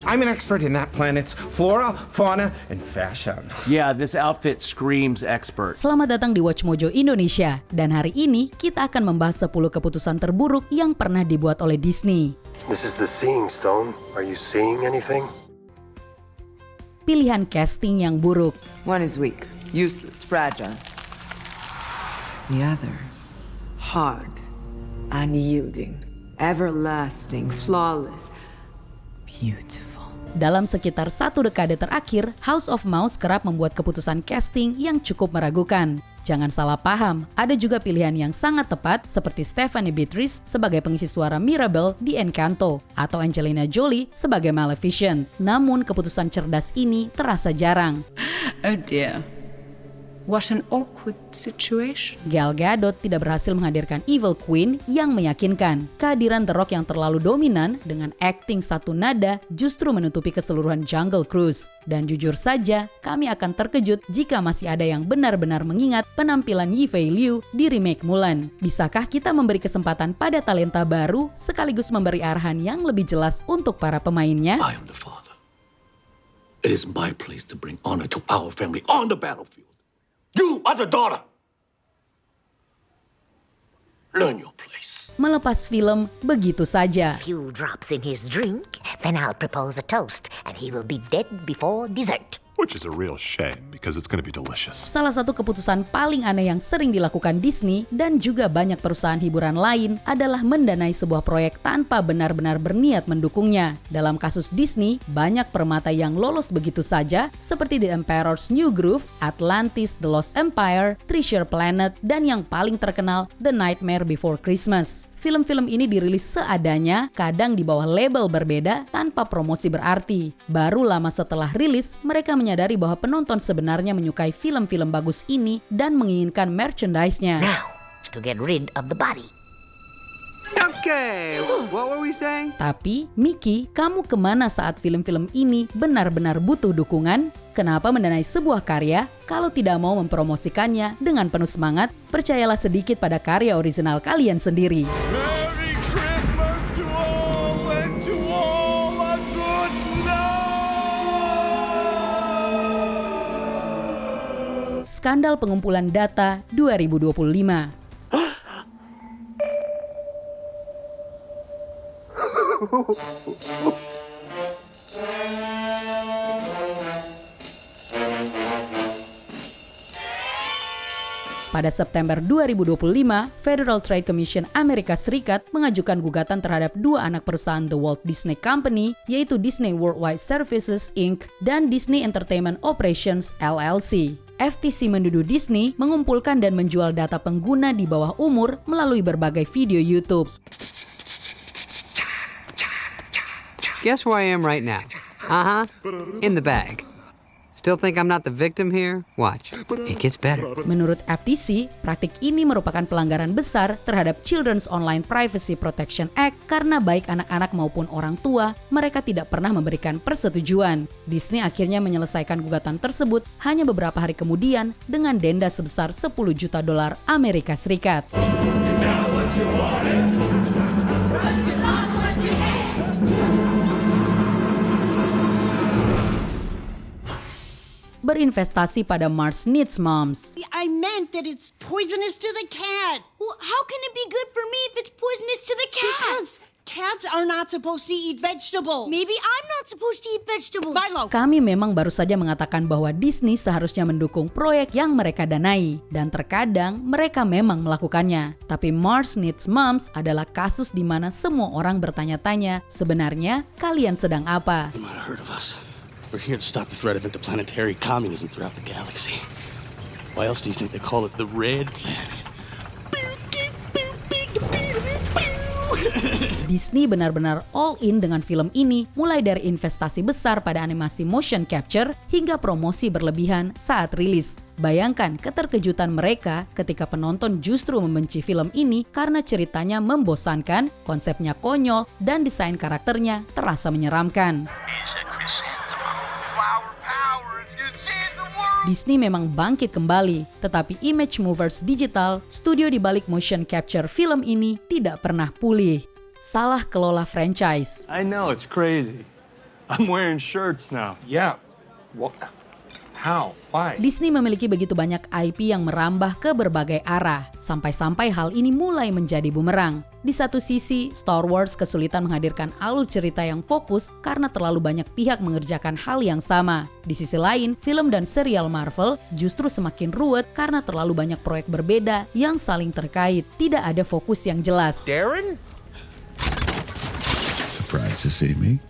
I'm an expert in that planet's flora, fauna, and fashion. Yeah, this outfit screams expert. Selamat datang di Watch Mojo Indonesia. Dan hari ini kita akan membahas 10 keputusan terburuk yang pernah dibuat oleh Disney. This is the Seeing Stone. Are you seeing anything? Pilihan casting yang buruk. One is weak, useless, fragile. The other, hard, unyielding, everlasting, flawless, beautiful. Dalam sekitar 1 dekade terakhir, House of Mouse kerap membuat keputusan casting yang cukup meragukan. Jangan salah paham, ada juga pilihan yang sangat tepat seperti Stephanie Beatrice sebagai pengisi suara Mirabel di Encanto atau Angelina Jolie sebagai Maleficent. Namun keputusan cerdas ini terasa jarang. Oh dear. What an awkward situation. Gal Gadot tidak berhasil menghadirkan Evil Queen yang meyakinkan. Kehadiran The Rock yang terlalu dominan dengan akting satu nada justru menutupi keseluruhan Jungle Cruise. Dan jujur saja, kami akan terkejut jika masih ada yang benar-benar mengingat penampilan Yifei Liu di remake Mulan. Bisakah kita memberi kesempatan pada talenta baru sekaligus memberi arahan yang lebih jelas untuk para pemainnya? I am the father. It is my place to bring honor to our family on the battlefield. You are the daughter. Learn your place. Melepas film begitu saja. Few drops in his drink, then I'll propose a toast, and he will be dead before dessert. Which is a real shame because it's going to be delicious. Salah satu keputusan paling aneh yang sering dilakukan Disney dan juga banyak perusahaan hiburan lain adalah mendanai sebuah proyek tanpa benar-benar berniat mendukungnya. Dalam kasus Disney, banyak permata yang lolos begitu saja seperti The Emperor's New Groove, Atlantis, The Lost Empire, Treasure Planet, dan yang paling terkenal The Nightmare Before Christmas. Film-film ini dirilis seadanya, kadang di bawah label berbeda tanpa promosi berarti. Baru lama setelah rilis, mereka menyadari bahwa penonton sebenarnya menyukai film-film bagus ini dan menginginkan merchandise-nya. Now, to get rid of the body. Okay, what were we saying? Tapi, Mickey, kamu kemana saat film-film ini benar-benar butuh dukungan? Kenapa mendanai sebuah karya kalau tidak mau mempromosikannya dengan penuh semangat? Percayalah sedikit pada karya orisinal kalian sendiri. Merry Christmas to all and to all a good night. Skandal pengumpulan data 2025. Pada September 2025, Federal Trade Commission Amerika Serikat mengajukan gugatan terhadap 2 anak perusahaan The Walt Disney Company, yaitu Disney Worldwide Services Inc. dan Disney Entertainment Operations LLC. FTC menuduh Disney mengumpulkan dan menjual data pengguna di bawah umur melalui berbagai video YouTube. Guess where I am right now? In the bag. Still think I'm not the victim here? Watch, it gets better. Menurut FTC, praktik ini merupakan pelanggaran besar terhadap Children's Online Privacy Protection Act karena baik anak-anak maupun orang tua, mereka tidak pernah memberikan persetujuan. Disney akhirnya menyelesaikan gugatan tersebut hanya beberapa hari kemudian dengan denda sebesar $10 juta Amerika Serikat. Berinvestasi pada Mars Needs Moms. I meant that it's poisonous to the cat. Well, how can it be good for me if it's poisonous to the cat? Because cats are not supposed to eat vegetables. Maybe I'm not supposed to eat vegetables. Milo. Kami memang baru saja mengatakan bahwa Disney seharusnya mendukung proyek yang mereka danai. Dan terkadang mereka memang melakukannya. Tapi Mars Needs Moms adalah kasus di mana semua orang bertanya-tanya, sebenarnya kalian sedang apa? You might have heard of us. We're here to stop the threat of interplanetary communism throughout the galaxy. Why else do you think they call it the Red Planet? Disney benar-benar all in dengan film ini, mulai dari investasi besar pada animasi motion capture hingga promosi berlebihan saat rilis. Bayangkan keterkejutan mereka ketika penonton justru membenci film ini karena ceritanya membosankan, konsepnya konyol, dan desain karakternya terasa menyeramkan. Disney memang bangkit kembali, tetapi Image Movers Digital, studio di balik motion capture film ini, tidak pernah pulih. Salah kelola franchise. I know, it's crazy. I'm wearing shirts now. Yeah. What? How? Why? Disney memiliki begitu banyak IP yang merambah ke berbagai arah, sampai-sampai hal ini mulai menjadi bumerang. Di satu sisi, Star Wars kesulitan menghadirkan alur cerita yang fokus karena terlalu banyak pihak mengerjakan hal yang sama. Di sisi lain, film dan serial Marvel justru semakin ruwet karena terlalu banyak proyek berbeda yang saling terkait. Tidak ada fokus yang jelas. Darren? Surprised to see me?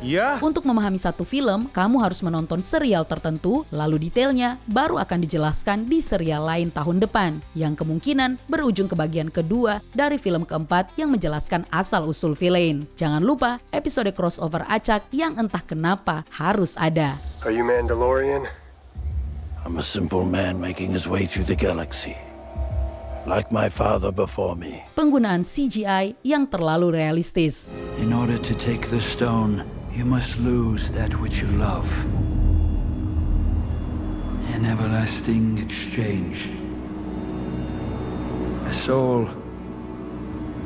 Yeah. Untuk memahami satu film, kamu harus menonton serial tertentu, lalu detailnya baru akan dijelaskan di serial lain tahun depan, yang kemungkinan berujung ke bagian kedua dari film keempat yang menjelaskan asal-usul villain. Jangan lupa episode crossover acak yang entah kenapa harus ada. Are you Mandalorian? I'm a simple man making his way through the galaxy. Like my father before me. Penggunaan CGI yang terlalu realistis. In order to take the stone, you must lose that which you love. An everlasting exchange. A soul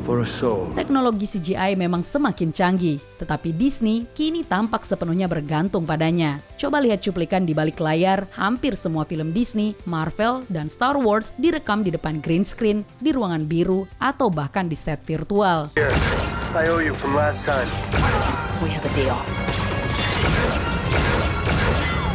for a soul. Teknologi CGI memang semakin canggih, tetapi Disney kini tampak sepenuhnya bergantung padanya. Coba lihat cuplikan di balik layar, hampir semua film Disney, Marvel, dan Star Wars direkam di depan green screen, di ruangan biru, atau bahkan di set virtual. Here, I owe you from last time. We have a deal.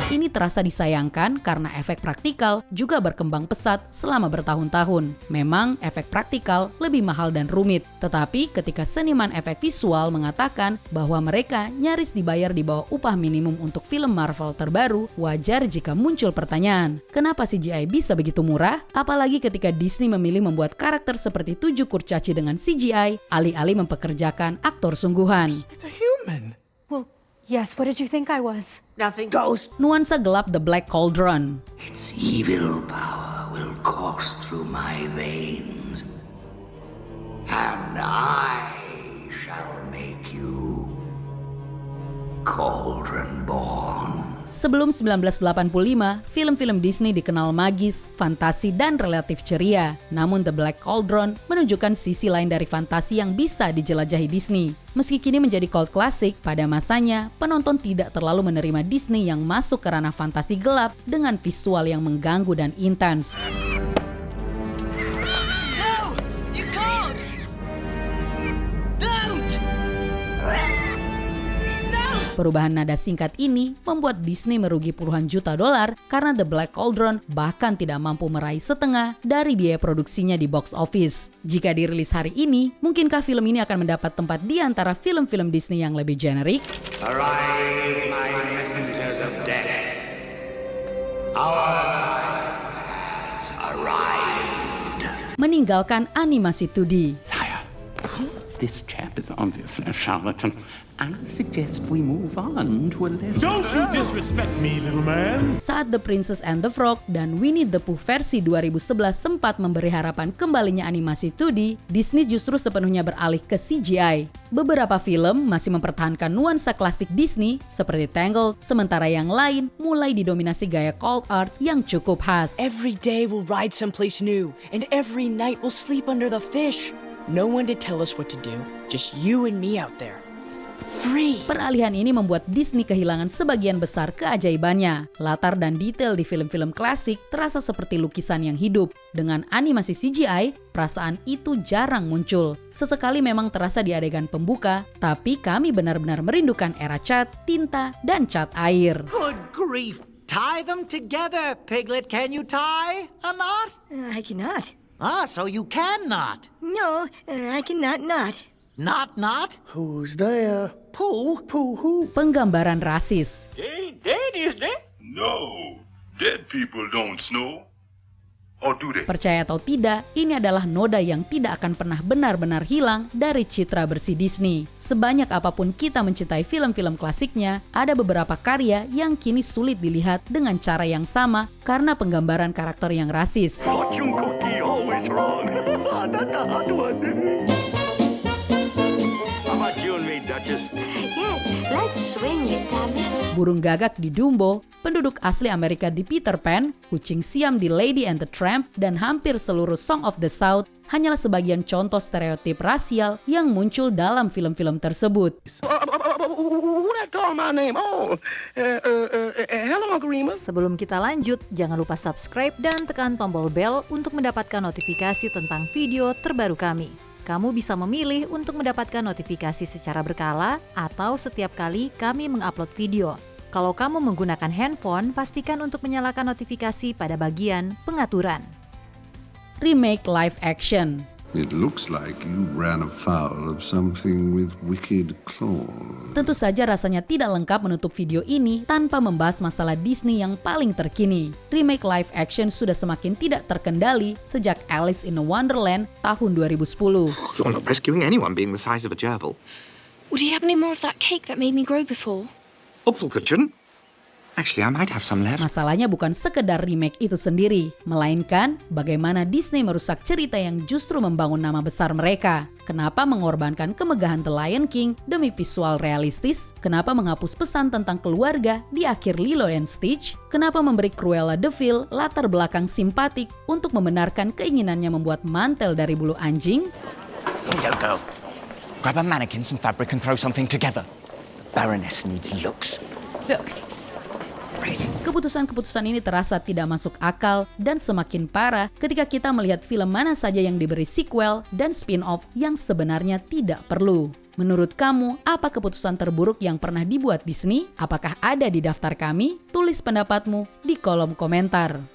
Ini terasa disayangkan karena efek praktikal juga berkembang pesat selama bertahun-tahun. Memang efek praktikal lebih mahal dan rumit, tetapi ketika seniman efek visual mengatakan bahwa mereka nyaris dibayar di bawah upah minimum untuk film Marvel terbaru, wajar jika muncul pertanyaan, kenapa CGI bisa begitu murah? Apalagi ketika Disney memilih membuat karakter seperti 7 kurcaci dengan CGI, alih-alih mempekerjakan aktor sungguhan. It's a human. Yes, what did you think I was? Nothing. Ghost. Nuansa gelap The Black Cauldron. Its evil power will course through my veins, and I shall make you Cauldron born. Sebelum 1985, film-film Disney dikenal magis, fantasi, dan relatif ceria. Namun The Black Cauldron menunjukkan sisi lain dari fantasi yang bisa dijelajahi Disney. Meski kini menjadi cult classic, pada masanya penonton tidak terlalu menerima Disney yang masuk ke ranah fantasi gelap dengan visual yang mengganggu dan intens. No! You can't! Don't! Perubahan nada singkat ini membuat Disney merugi puluhan juta dolar karena The Black Cauldron bahkan tidak mampu meraih setengah dari biaya produksinya di box office. Jika dirilis hari ini, mungkinkah film ini akan mendapat tempat di antara film-film Disney yang lebih generik? Arise, my messengers of death. Our time has arrived. Meninggalkan animasi 2D. This chap is obviously a charlatan. I suggest we move on to a less... Don't you disrespect me, little man! Saat The Princess and the Frog dan Winnie the Pooh versi 2011 sempat memberi harapan kembalinya animasi 2D, Disney justru sepenuhnya beralih ke CGI. Beberapa film masih mempertahankan nuansa klasik Disney seperti Tangled, sementara yang lain mulai didominasi gaya cult art yang cukup khas. Every day we'll ride someplace new, and every night we'll sleep under the fish. No one to tell us what to do, just you and me out there. Free. Peralihan ini membuat Disney kehilangan sebagian besar keajaibannya. Latar dan detail di film-film klasik terasa seperti lukisan yang hidup. Dengan animasi CGI, perasaan itu jarang muncul. Sesekali memang terasa di adegan pembuka, tapi kami benar-benar merindukan era cat, tinta, dan cat air. Good grief! Tie them together, Piglet. Can you tie a knot? I cannot. Ah, so you cannot. No, I cannot not. Not? Who's there? Pooh? Pooh who? Penggambaran rasis. Ain't dead, is they? No, dead people don't snow. Or do they? Percaya atau tidak, ini adalah noda yang tidak akan pernah benar-benar hilang dari citra bersih Disney. Sebanyak apapun kita mencintai film-film klasiknya, ada beberapa karya yang kini sulit dilihat dengan cara yang sama karena penggambaran karakter yang rasis. Fortune cookie always wrong. That's a hard one. How about you and me, Duchess? Yes, let's swing it, Thomas. Burung gagak di Dumbo, penduduk asli Amerika di Peter Pan, kucing Siam di Lady and the Tramp, dan hampir seluruh Song of the South hanyalah sebagian contoh stereotip rasial yang muncul dalam film-film tersebut. Sebelum kita lanjut, jangan lupa subscribe dan tekan tombol bel untuk mendapatkan notifikasi tentang video terbaru kami. Kamu bisa memilih untuk mendapatkan notifikasi secara berkala atau setiap kali kami mengupload video. Kalau kamu menggunakan handphone, pastikan untuk menyalakan notifikasi pada bagian pengaturan. Remake live action. It looks like you ran afoul of something with wicked claws. Tentu saja rasanya tidak lengkap menutup video ini tanpa membahas masalah Disney yang paling terkini. Remake live action sudah semakin tidak terkendali sejak Alice in Wonderland tahun 2010. You're not rescuing anyone being the size of a gerbil. Would you have any more of that cake that made me grow before? Actually, I might have some left. Masalahnya bukan sekedar remake itu sendiri, melainkan bagaimana Disney merusak cerita yang justru membangun nama besar mereka. Kenapa mengorbankan kemegahan The Lion King demi visual realistis? Kenapa menghapus pesan tentang keluarga di akhir Lilo and Stitch? Kenapa memberi Cruella de Vil latar belakang simpatik untuk membenarkan keinginannya membuat mantel dari bulu anjing? Here you go, girl. Grab a mannequin, some fabric, and throw something together. Baroness needs looks. Looks. Keputusan-keputusan ini terasa tidak masuk akal dan semakin parah ketika kita melihat film mana saja yang diberi sequel dan spin-off yang sebenarnya tidak perlu. Menurut kamu, apa keputusan terburuk yang pernah dibuat Disney? Apakah ada di daftar kami? Tulis pendapatmu di kolom komentar.